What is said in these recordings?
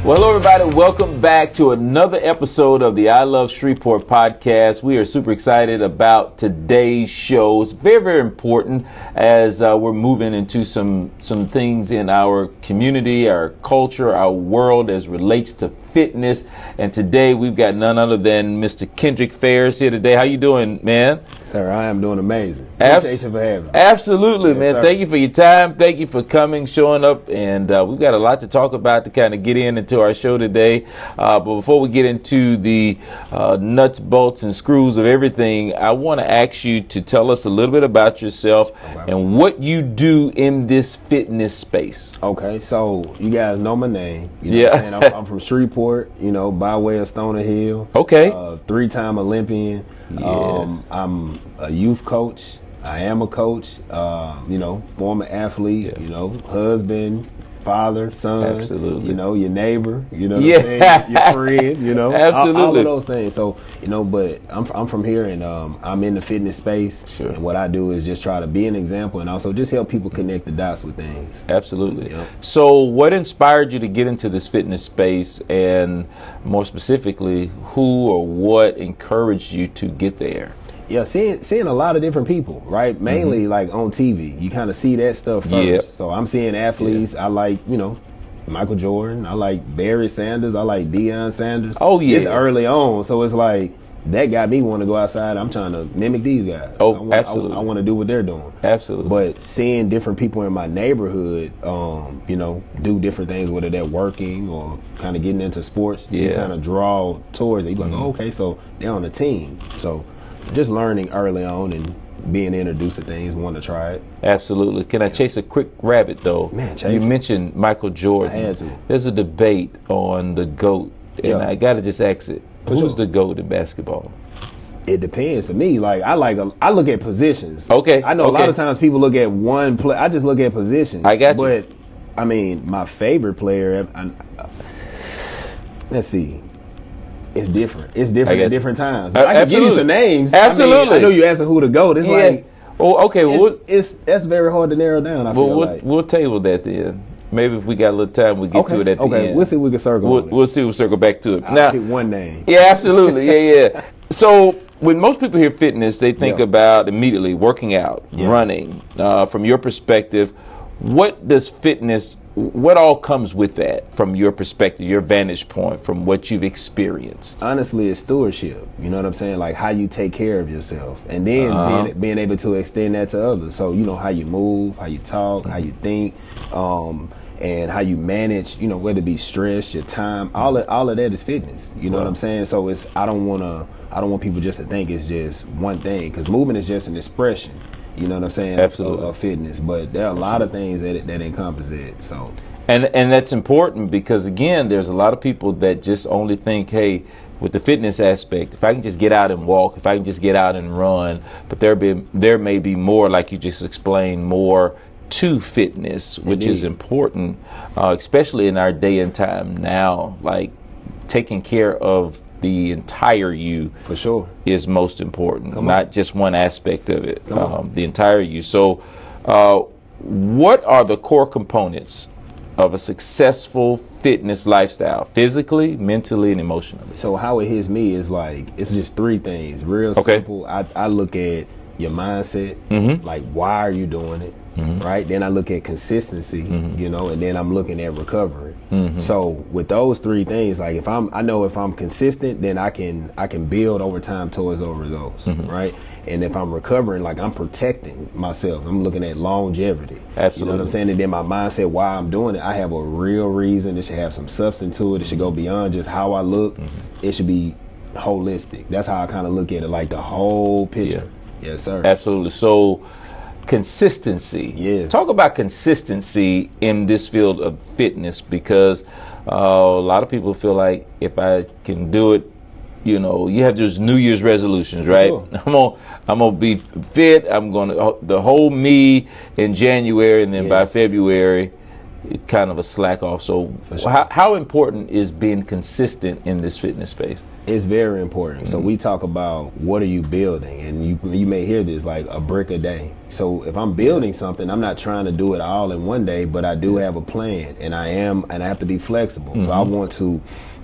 Well, hello, everybody. Welcome back to another episode of the I Love Shreveport Podcast. We are super excited about today's show. It's very, very important as we're moving into some things in our community, our culture, our world as relates to fitness. And today we've got none other than Mr. Kendrick Farris here today. How you doing, man? Sir, I am doing amazing. Appreciate you for having me. Absolutely, yes, man. Sir. Thank you for your time. Thank you for coming, showing up. And we've got a lot to talk about to kind of get into our show today. But before we get into the nuts, bolts, and screws of everything, I want to ask you to tell us a little bit about yourself and what you do in this fitness space. Okay, so you guys know my name. You know what I'm saying? I'm from Shreveport, by way of Stoner Hill. Okay. 3-time Olympian. Yes. I'm a youth coach. I am a coach, former athlete, husband, father, son, absolutely. Your neighbor, what I'm saying? Your friend, absolutely. all of those things. So, but I'm from here and I'm in the fitness space. Sure. And what I do is just try to be an example and also just help people connect the dots with things. Absolutely. Yep. So what inspired you to get into this fitness space, and more specifically, who or what encouraged you to get there? Yeah, seeing a lot of different people, right? Mainly like on TV. You kind of see that stuff first. Yep. So I'm seeing athletes. Yeah. I like, Michael Jordan. I like Barry Sanders. I like Deion Sanders. Oh, yeah. It's early on. So it's like, that got me want to go outside. I'm trying to mimic these guys. Oh, absolutely. I want to do what they're doing. Absolutely. But seeing different people in my neighborhood, do different things, whether they're working or kind of getting into sports, you kind of draw towards it. You're like, oh, okay, so they're on a team. So just learning early on and being introduced to things, wanting to try it. Absolutely. Can I chase a quick rabbit, though? Man, chase You it. mentioned Michael Jordan. I had to. There's a debate on the GOAT, and I got to just ask it. Who's the GOAT in basketball? It depends to me. Like I look at positions. Okay. I know a lot of times people look at one play. I just look at positions. I got you. But I mean, my favorite player. Let's see. It's different. It's different at different times. But I can give you some names. Absolutely. I know you're asking who the GOAT. It's like. Oh, okay. Well, that's very hard to narrow down. We'll table that then. Maybe if we got a little time, we'll get to it at the end. Okay, we'll see if we can circle. We'll see. We'll circle back to it. I'll pick one name. Yeah, absolutely. Yeah. So when most people hear fitness, they think about immediately working out, running. From your perspective, what does fitness? What all comes with that from your perspective, your vantage point, from what you've experienced? Honestly, it's stewardship. You know what I'm saying? Like how you take care of yourself, and then being able to extend that to others. So how you move, how you talk, how you think, and how you manage. Whether it be stress, your time, all of that is fitness. You know what I'm saying? So I don't want people just to think it's just one thing, because movement is just an expression. You know what I'm saying? Absolutely. Of fitness, but there are a lot of things that encompass it. So. And that's important because, again, there's a lot of people that just only think, hey, with the fitness aspect, if I can just get out and walk, if I can just get out and run, but there may be more, like you just explained, more to fitness, which is important, especially in our day and time now. Like taking care of the entire you, for sure, is most important, not just one aspect of it. The entire you. So, what are the core components of a successful fitness lifestyle, physically, mentally, and emotionally? So how it hits me is like, it's just three things, real simple. I look at your mindset, like why are you doing it, right? Then I look at consistency, and then I'm looking at recovery. So with those three things, like if I'm consistent, then I can build over time towards those results, right? And if I'm recovering, like I'm protecting myself, I'm looking at longevity. Absolutely. You know what I'm saying? And then my mindset, why I'm doing it, I have a real reason. It should have some substance to it. It should go beyond just how I look. It should be holistic. That's how I kind of look at it, like the whole picture. Yes, sir. Absolutely. So consistency. Yes. Talk about consistency in this field of fitness, because a lot of people feel like if I can do it, you have those New Year's resolutions, right? Sure. I'm gonna be fit. I'm gonna the whole me in January, and then by February, kind of a slack off. So sure. how important is being consistent in this fitness space? It's very important. So we talk about what are you building, and you may hear this like a brick a day. So if I'm building something, I'm not trying to do it all in one day, but I do have a plan, and I have to be flexible. So I want to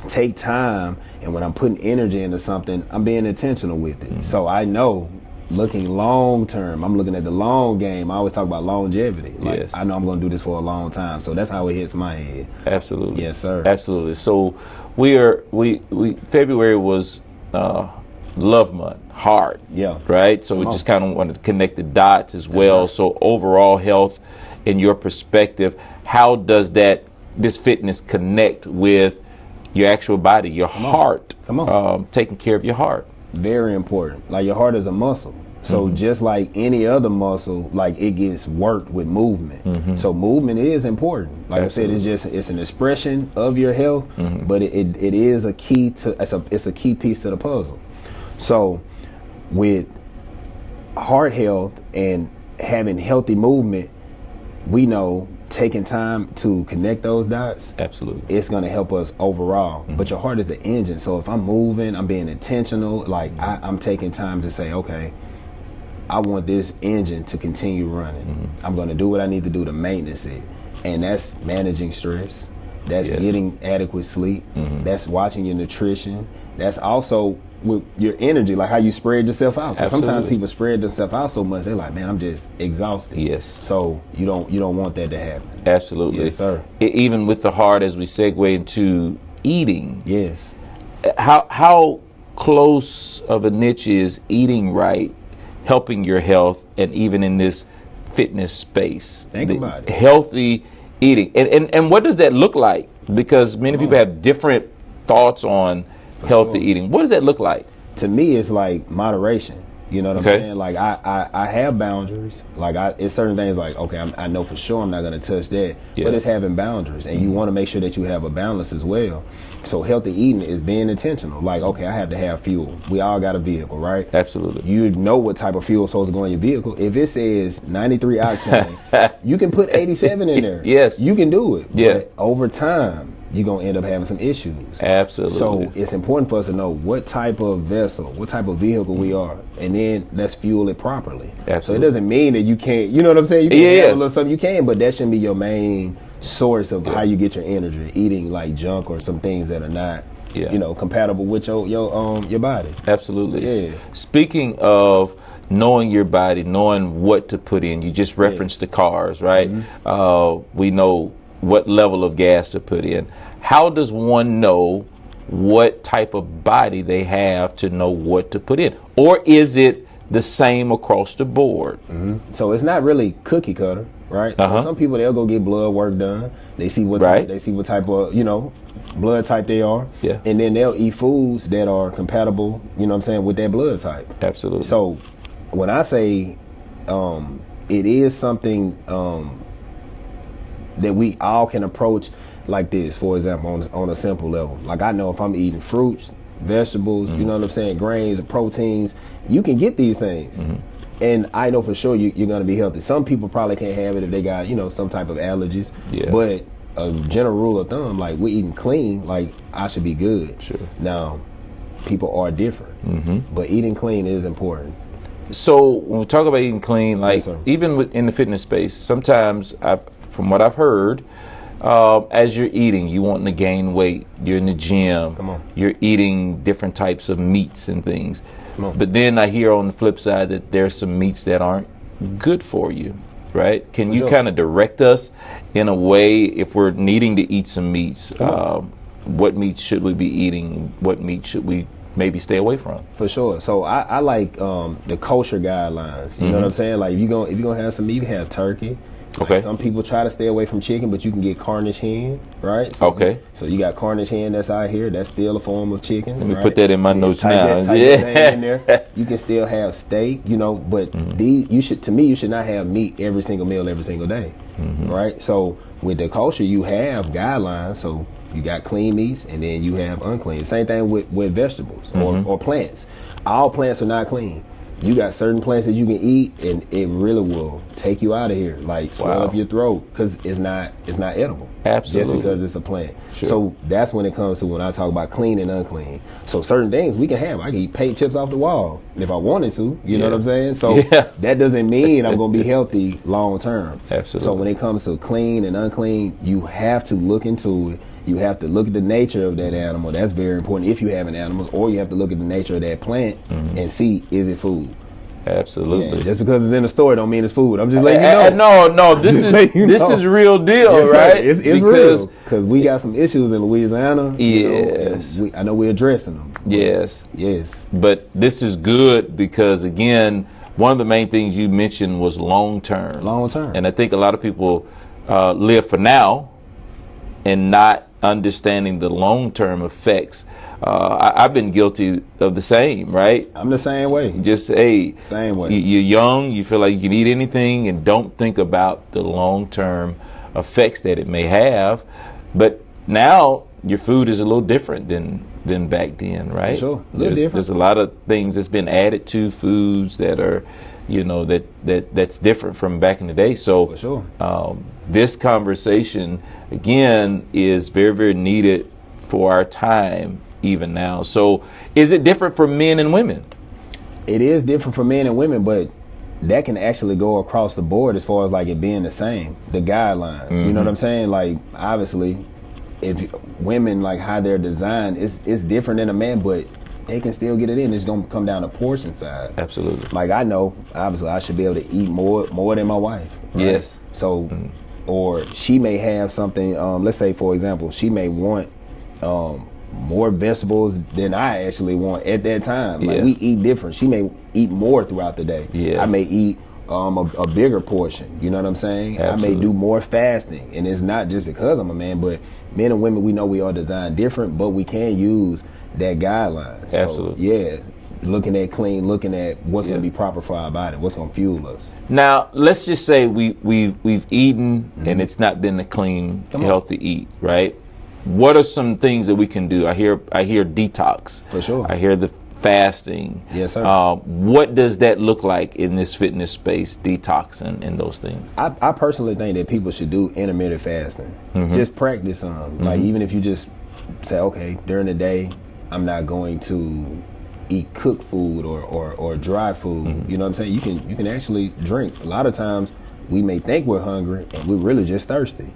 take time, and when I'm putting energy into something, I'm being intentional with it. So I know, looking long term, I'm looking at the long game. I always talk about longevity. Like, I know I'm going to do this for a long time. So that's how it hits my head. Absolutely. Yes, sir. Absolutely. So February was Love Month, heart. Yeah. Right. So we just kind of wanted to connect the dots as well. Right. So overall health, in your perspective, how does this fitness connect with your actual body, your heart? Come on. Taking care of your heart. Very important. Like, your heart is a muscle. So just like any other muscle, like, it gets worked with movement. So movement is important. Like Absolutely. I said, it's an expression of your health, but it is a key to it's a key piece to the puzzle. So with heart health and having healthy movement, we know taking time to connect those dots, absolutely, it's going to help us overall. But your heart is the engine. So if I'm moving, I'm being intentional, like I'm taking time to say, okay, I want this engine to continue running. I'm going to do what I need to do to maintenance it. And that's managing stress. That's getting adequate sleep. That's watching your nutrition. That's also with your energy, like how you spread yourself out. Sometimes people spread themselves out so much, they're like, man, I'm just exhausted. Yes. So you don't want that to happen. Absolutely. Yes, sir. Even with the heart, as we segue into eating. Yes. How close of a niche is eating right helping your health, and even in this fitness space? Think about it. Healthy eating. And what does that look like? Because many people have different thoughts on healthy eating. What does that look like? To me, it's like moderation. You know what I'm saying? Like, I have boundaries. Like, it's certain things like, okay, I know for sure I'm not going to touch that. But it's having boundaries. And you want to make sure that you have a balance as well. So healthy eating is being intentional. Like, okay, I have to have fuel. We all got a vehicle, right? Absolutely. You know what type of fuel is supposed to go in your vehicle. If it says 93 octane, you can put 87 in there. Yes. You can do it. Yeah. But over time, you're going to end up having some issues. Absolutely. So it's important for us to know what type of vessel, what type of vehicle we are, and then let's fuel it properly. Absolutely. So it doesn't mean that you can't, you know what I'm saying? You can have a little something, you can, but that shouldn't be your main source of how you get your energy, eating like junk or some things that are not, compatible with your body. Absolutely. Yeah. Speaking of knowing your body, knowing what to put in, you just referenced the cars, right? We know what level of gas to put in. How does one know what type of body they have to know what to put in? Or is it the same across the board? So it's not really cookie cutter, right? So some people, they'll go get blood work done. They see what type, of, blood type they are. Yeah. And then they'll eat foods that are compatible, with their blood type. Absolutely. So when I say it is something that we all can approach like this, for example, on a simple level. Like, I know if I'm eating fruits, vegetables, you know what I'm saying, grains, proteins, you can get these things. And I know for sure you're going to be healthy. Some people probably can't have it if they got, some type of allergies. Yeah. But a general rule of thumb, like, we're eating clean, like, I should be good. Sure. Now, people are different. But eating clean is important. So when we talk about eating clean, like, even in the fitness space, sometimes from what I've heard, as you're eating, you want to gain weight. You're in the gym. Come on. You're eating different types of meats and things. Come on. But then I hear on the flip side that there's some meats that aren't good for you, right? Can you kind of direct us in a way, if we're needing to eat some meats, what meats should we be eating? What meat should we maybe stay away from? For sure. So I like the kosher guidelines. You know what I'm saying? Like, if you're gonna have some meat, you can have turkey. Like, some people try to stay away from chicken, but you can get Cornish hen, right? So you got Cornish hen that's out here. That's still a form of chicken. Let me put that in my notes now. Type that in there. You can still have steak, but you should not have meat every single meal, every single day, right? So with the kosher, you have guidelines. So you got clean meats, and then you have unclean. Same thing with vegetables or plants. All plants are not clean. you got certain plants that you can eat, and it really will take you out of here, like swell up your throat, because it's not edible. Absolutely. Just because it's a plant. Sure. So that's when it comes to when I talk about clean and unclean. So certain things we can have. I can eat paint chips off the wall if I wanted to. You know what I'm saying? So that doesn't mean I'm going to be healthy long term. Absolutely. So when it comes to clean and unclean, you have to look into it. You have to look at the nature of that animal. That's very important if you have an animal, or you have to look at the nature of that plant and see, is it food? Absolutely. Yeah, just because it's in the store don't mean it's food. I'm just letting you know. No, this is real deal, yes, right? It's real, because we got some issues in Louisiana. Yes. You know, I know we're addressing them. Yes. Yes. But this is good because, again, one of the main things you mentioned was long term. Long term. And I think a lot of people live for now and not understanding the long-term effects. I've been guilty of the same, right? I'm the same way. Just, same way. You're young, you feel like you can eat anything, and don't think about the long-term effects that it may have. But now your food is a little different than back then, right? Sure, a little different. There's a lot of things that's been added to foods that are, that's different from back in the day. So for sure. This conversation, again, is very, very needed for our time even now. So is it different for men and women? It is different for men and women, but that can actually go across the board as far as like it being the same, the guidelines. Mm-hmm. You know what I'm saying? Like, obviously, if women, like how they're designed, it's different than a man, but they can still get it in. It's going to come down to portion size. Absolutely. Like, I know, obviously, I should be able to eat more than my wife. Right? Yes. So, or she may have something, let's say, for example, she may want more vegetables than I actually want at that time. Like, we eat different. She may eat more throughout the day. Yes. I may eat a bigger portion. You know what I'm saying? Absolutely. I may do more fasting. And it's not just because I'm a man, but men and women, we know we are designed different, but we can use that guideline. Absolutely. So, looking at clean, looking at what's going to be proper for our body, what's going to fuel us. Now, let's just say we've eaten and it's not been a clean, healthy eat, right? What are some things that we can do? I hear detox. For sure. I hear the fasting. Yes, sir. What does that look like in this fitness space, detox and those things? I personally think that people should do intermittent fasting. Mm-hmm. Just practice some. Like, even if you just say, okay, during the day, I'm not going to eat cooked food or dry food. Mm-hmm. You know what I'm saying? You can actually drink. A lot of times we may think we're hungry and we're really just thirsty.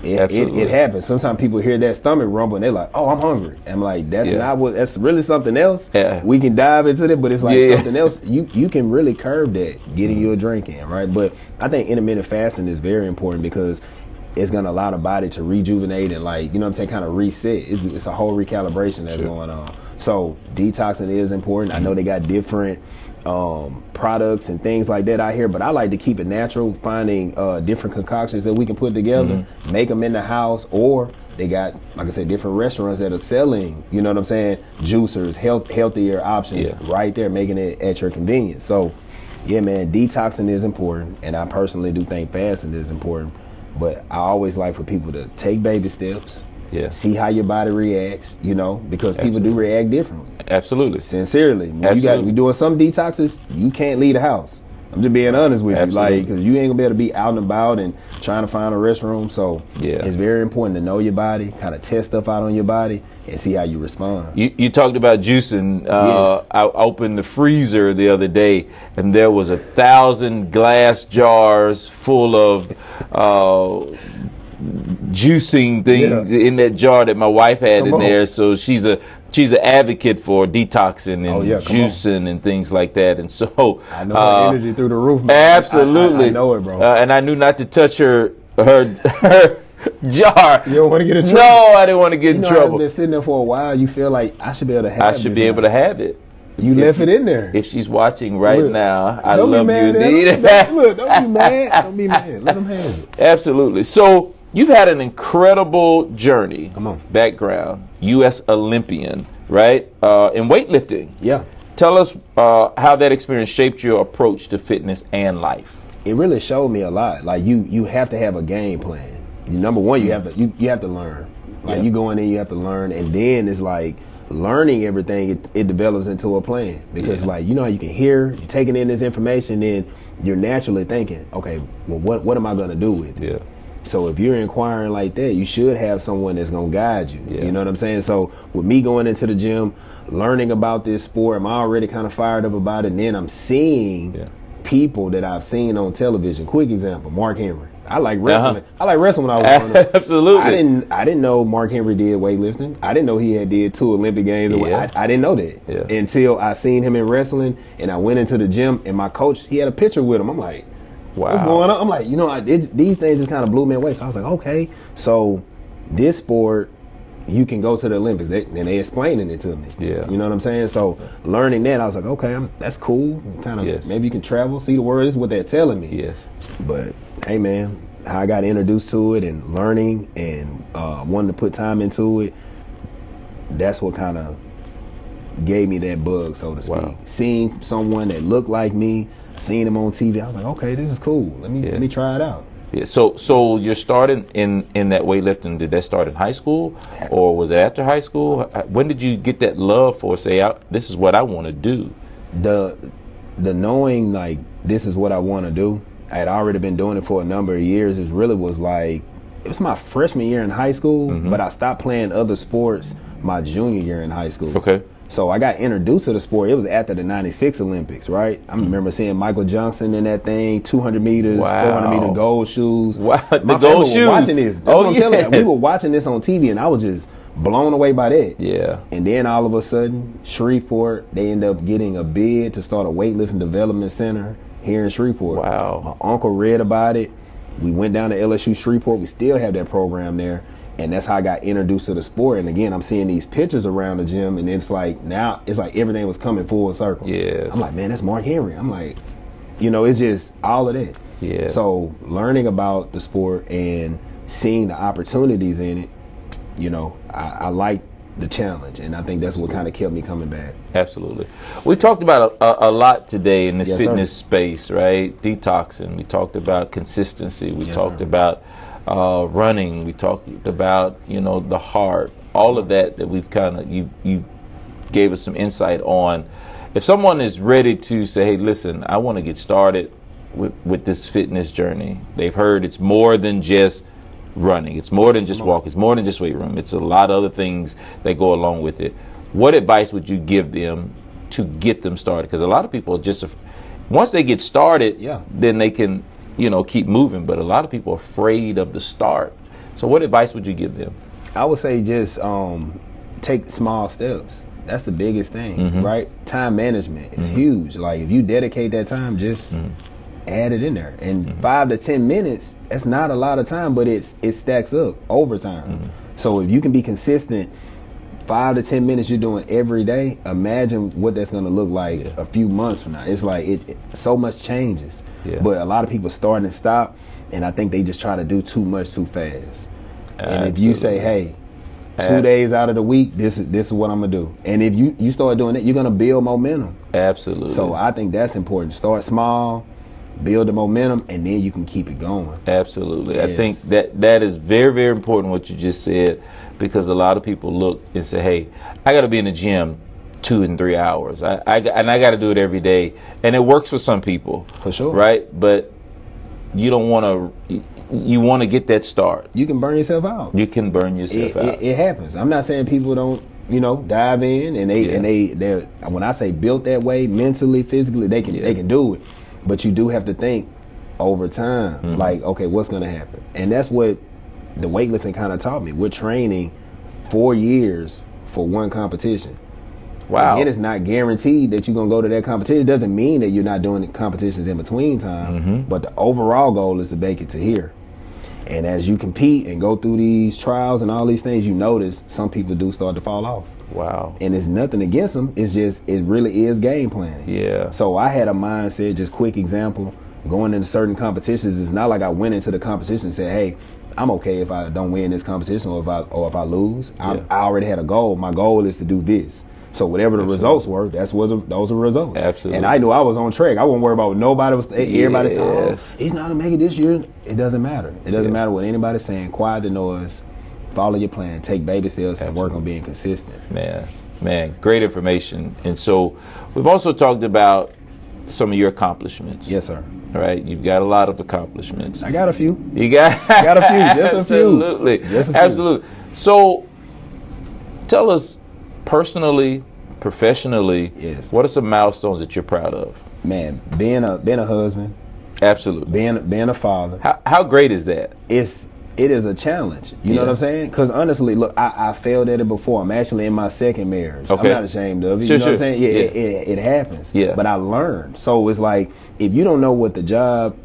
It happens. Sometimes people hear that stomach rumble and they're like, oh, I'm hungry. I'm like, that's really something else. Yeah. We can dive into it, but it's like something else. You can really curb that, getting you a drink in, right? But I think intermittent fasting is very important because it's going to allow the body to rejuvenate and, like, you know what I'm saying, kind of reset. It's a whole recalibration that's going on. So detoxing is important. I know they got different products and things like that out here, but I like to keep it natural, finding different concoctions that we can put together, make them in the house, or they got, like I said, different restaurants that are selling, you know what I'm saying, juicers, healthier options right there, making it at your convenience. So, yeah, man, detoxing is important, and I personally do think fasting is important, but I always like for people to take baby steps. Yeah. See how your body reacts, you know, because people do react differently. Absolutely. Sincerely. When we doing some detoxes, you can't leave the house. I'm just being honest with you, like, because you ain't gonna be able to be out and about and trying to find a restroom. So it's very important to know your body, kind of test stuff out on your body, and see how you respond. You talked about juicing. I opened the freezer the other day, and there was 1,000 glass jars full of juicing things in that jar that my wife had in there. So she's an advocate for detoxing and juicing and things like that. And so I know her energy through the roof, man. Absolutely. I know it, bro. And I knew not to touch her jar. You don't want to get in trouble? No, I didn't want to get in trouble. It's been sitting there for a while. You feel like I should be able to have it. I should be able to have it. You left it in there. If she's watching now, I love you indeed. Look, don't be mad. Don't be mad. Let them have it. Absolutely. So you've had an incredible journey. Come on. Background, U.S. Olympian, right? In weightlifting. Yeah. Tell us how that experience shaped your approach to fitness and life. It really showed me a lot. Like, you have to have a game plan. Number one, you have to learn. Like, you go in there, you have to learn, and then it's like, learning everything, it develops into a plan. Because like, you know how you can hear, you're taking in this information, then you're naturally thinking, okay, well, what am I going to do with it? Yeah. So if you're inquiring like that, you should have someone that's going to guide you. You know what I'm saying? So with me going into the gym, learning about this sport, I'm already kind of fired up about it. And then I'm seeing people that I've seen on television. Quick example, Mark Henry. I like wrestling. I like wrestling when I was growing up. Absolutely. I didn't know Mark Henry did weightlifting. I didn't know he had did 2 Olympic Games. I didn't know that until I seen him in wrestling, and I went into the gym, and my coach, he had a picture with him. I'm like, wow, what's going on? I'm like, you know, these things just kind of blew me away. So I was like, okay, so this sport, you can go to the Olympics, and they explaining it to me. Yeah. You know what I'm saying? So learning that, I was like, okay, that's cool. Kind of maybe you can travel, see the world. This is what they're telling me. Yes. But hey, man, how I got introduced to it and learning and wanting to put time into it, that's what kind of gave me that bug, so to speak. Wow. Seeing someone that looked like me, seeing him on TV, I was like, okay, this is cool. Let me try it out. Yeah. So you're starting in that weightlifting. Did that start in high school, or was it after high school? When did you get that love for, say, this is what I want to do? The knowing, like, this is what I want to do. I had already been doing it for a number of years. It really was like, it was my freshman year in high school, but I stopped playing other sports my junior year in high school. Okay. So I got introduced to the sport. It was after the 96 Olympics, right? I remember seeing Michael Johnson in that thing, 200 meters, 400 meter gold shoes. Wow, my gold shoes. Was watching this. That's what I'm telling you. We were watching this on TV, and I was just blown away by that. Yeah. And then all of a sudden, Shreveport, they end up getting a bid to start a weightlifting development center here in Shreveport. Wow. My uncle read about it. We went down to LSU Shreveport. We still have that program there. And that's how I got introduced to the sport. And again, I'm seeing these pictures around the gym, and it's like now it's like everything was coming full circle. Yes. I'm like, man, that's Mark Henry. I'm like, you know, it's just all of that. Yes. So learning about the sport and seeing the opportunities in it, you know, I like the challenge, and I think that's what kind of kept me coming back. Absolutely. We talked about a lot today in this fitness space, right? Detoxing. We talked about consistency. We talked about running. We talked about, you know, the heart. All of that we've kind of, you gave us some insight on. If someone is ready to say, hey, listen, I want to get started with this fitness journey. They've heard it's more than just running. It's more than just walk. It's more than just weight room. It's a lot of other things that go along with it. What advice would you give them to get them started? Because a lot of people just, once they get started, then they can, you know, keep moving. But a lot of people are afraid of the start. So what advice would you give them? I would say just take small steps. That's the biggest thing, right? Time management is huge. Like if you dedicate that time, just add it in there. And 5 to 10 minutes, that's not a lot of time, but it stacks up over time. So if you can be consistent, 5 to 10 minutes you're doing every day, imagine what that's going to look like a few months from now. It's like so much changes. But a lot of people start and stop, and I think they just try to do too much too fast. And if you say, hey, 2 days out of the week, this is what I'm gonna do. And if you start doing that, you're gonna build momentum. Absolutely. So I think that's important. Start small, build the momentum, and then you can keep it going. Absolutely. Yes. I think that is very, very important what you just said, because a lot of people look and say, hey, I got to be in the gym 2 and 3 hours. I got to do it every day. And it works for some people. For sure. Right? But you don't want to, you want to get that start. You can burn yourself out. You can burn yourself out. It happens. I'm not saying people don't, you know, dive in and they're when I say built that way, mentally, physically, they can do it. But you do have to think over time, like, okay, what's going to happen? And that's what the weightlifting kind of taught me. We're training 4 years for one competition. Wow. Again, it's not guaranteed that you're going to go to that competition. It doesn't mean that you're not doing competitions in between time, but the overall goal is to make it to here. And as you compete and go through these trials and all these things, you notice some people do start to fall off. Wow. And it's nothing against them. It's just, it really is game planning. Yeah. So I had a mindset, just quick example, going into certain competitions. It's not like I went into the competition and said, hey, I'm okay if I don't win this competition or if I lose. I already had a goal. My goal is to do this. So whatever the results were, those are results. Absolutely. And I knew I was on track. I wasn't worried about what nobody was. Everybody told, he's not gonna make it this year. It doesn't matter. It doesn't matter what anybody's saying. Quiet the noise. Follow your plan. Take baby steps and work on being consistent. Man, Man, great information. And so we've also talked about some of your accomplishments. Yes, sir. Right? You've got a lot of accomplishments. I got a few. You got a few. Just a few. Absolutely. Just a few. Absolutely. So tell us personally, professionally, yes, what are some milestones that you're proud of? Man, being a husband. Absolutely. Being a father. How great is that? It is a challenge. You know what I'm saying? Because honestly, look, I failed at it before. I'm actually in my second marriage. Okay. I'm not ashamed of it. Sure, you know what I'm saying? Yeah, it happens. Yeah. But I learned. So it's like, if you don't know what the job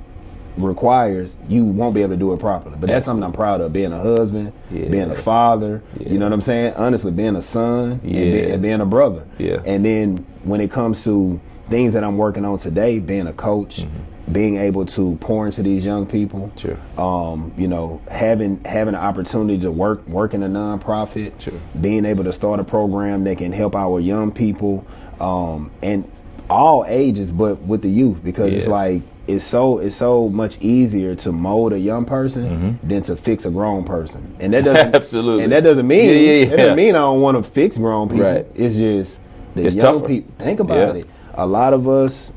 requires, you won't be able to do it properly. But that's something I'm proud of, being a husband, being a father, you know what I'm saying? Honestly, being a son and being a brother. Yeah. And then when it comes to things that I'm working on today, being a coach, being able to pour into these young people, sure. You know, having an opportunity to work in a nonprofit, sure. being able to start a program that can help our young people, and all ages, but with the youth, because it's like it's so much easier to mold a young person than to fix a grown person, and that doesn't absolutely, and that doesn't mean that doesn't mean I don't want to fix grown people. Right. It's just the it's young tougher. people. Think about it. A lot of us,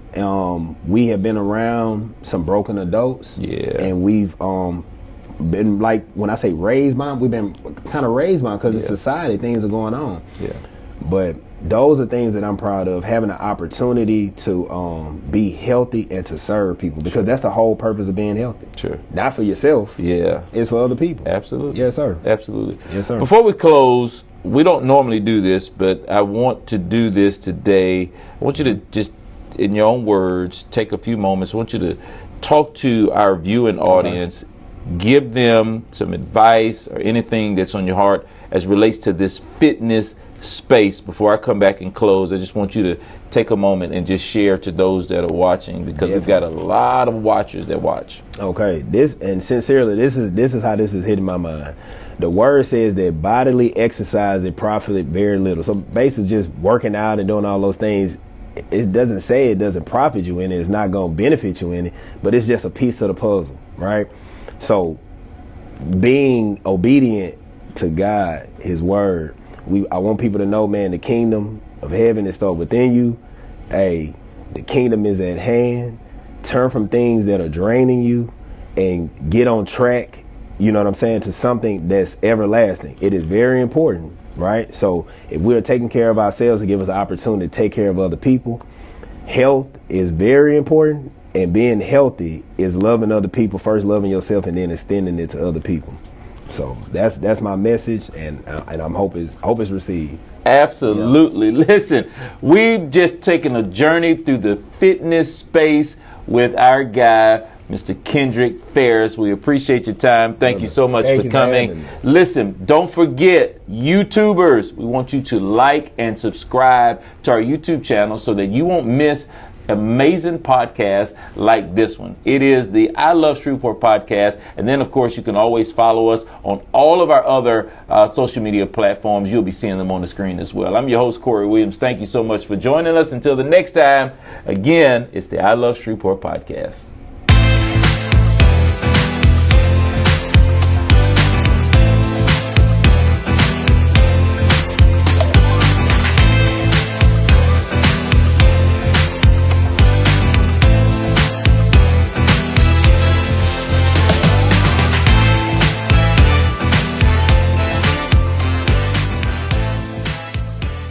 we have been around some broken adults, and we've been, like, when I say raised by them, we've been kind of raised by them because in society things are going on. Yeah. But those are things that I'm proud of, having an opportunity to be healthy and to serve people, because that's the whole purpose of being healthy. Sure. Not for yourself. Yeah. It's for other people. Absolutely. Yes, sir. Absolutely. Yes, sir. Before we close, we don't normally do this, but I want to do this today. I want you to just, in your own words, take a few moments. I want you to talk to our viewing audience, give them some advice or anything that's on your heart as relates to this fitness space. Before I come back and close, I just want you to take a moment and just share to those that are watching, because we've got a lot of watchers that watch. Okay, this is how this is hitting my mind. The word says that bodily exercise it profiteth very little. So basically, just working out and doing all those things, it doesn't say it doesn't profit you in it. It's not going to benefit you in it, but it's just a piece of the puzzle, right? So being obedient to God, His word, I want people to know, man, the kingdom of heaven is still within you. Hey, the kingdom is at hand. Turn from things that are draining you and get on track, you know what I'm saying, to something that's everlasting. It is very important, right? So if we're taking care of ourselves, it gives us an opportunity to take care of other people. Health is very important, and being healthy is loving other people, first loving yourself and then extending it to other people. So that's my message, and I'm hope it's received. Absolutely. Yeah. Listen, we've just taken a journey through the fitness space with our guy, Mr. Kendrick Farris. We appreciate your time. Thank you so much for coming. Listen, don't forget, YouTubers, we want you to like and subscribe to our YouTube channel so that you won't miss amazing podcasts like this one. It is the I Love Shreveport Podcast. And then, of course, you can always follow us on all of our other social media platforms. You'll be seeing them on the screen as well. I'm your host, Corey Williams. Thank you so much for joining us. Until the next time, again, it's the I Love Shreveport Podcast.